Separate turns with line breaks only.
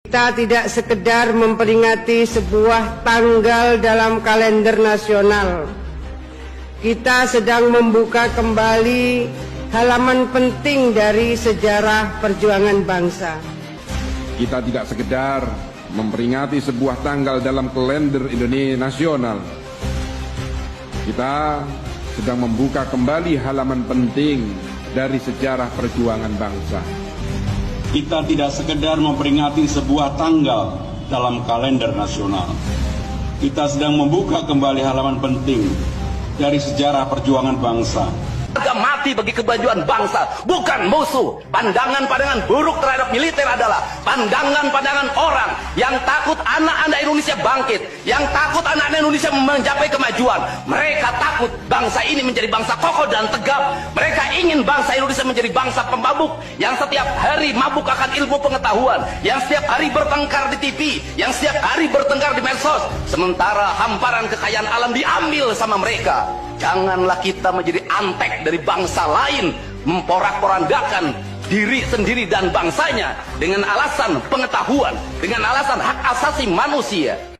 Kita tidak sekedar memperingati sebuah tanggal dalam kalender nasional. Kita sedang membuka kembali halaman penting dari sejarah perjuangan bangsa.
Kita tidak sekedar memperingati sebuah tanggal dalam kalender Indonesia nasional. Kita sedang membuka kembali halaman penting dari sejarah perjuangan bangsa.
Kita tidak sekedar memperingati sebuah tanggal dalam kalender nasional. Kita sedang membuka kembali halaman penting dari sejarah perjuangan bangsa.
Harga mati bagi kemajuan bangsa, bukan musuh. Pandangan-pandangan buruk terhadap militer adalah pandangan-pandangan orang yang takut anak-anak Indonesia bangkit, yang takut anak-anak Indonesia mencapai kemajuan. Mereka takut bangsa ini menjadi bangsa kokoh dan tegap. Mereka ingin bangsa Indonesia menjadi bangsa pemabuk, yang setiap hari mabuk akan ilmu pengetahuan, yang setiap hari bertengkar di TV, yang setiap hari bertengkar di medsos. Sementara hamparan kekayaan alam diambil sama mereka. Janganlah kita menjadi antek dari bangsa lain, memporak-porandakan diri sendiri dan bangsanya dengan alasan pengetahuan, dengan alasan hak asasi manusia.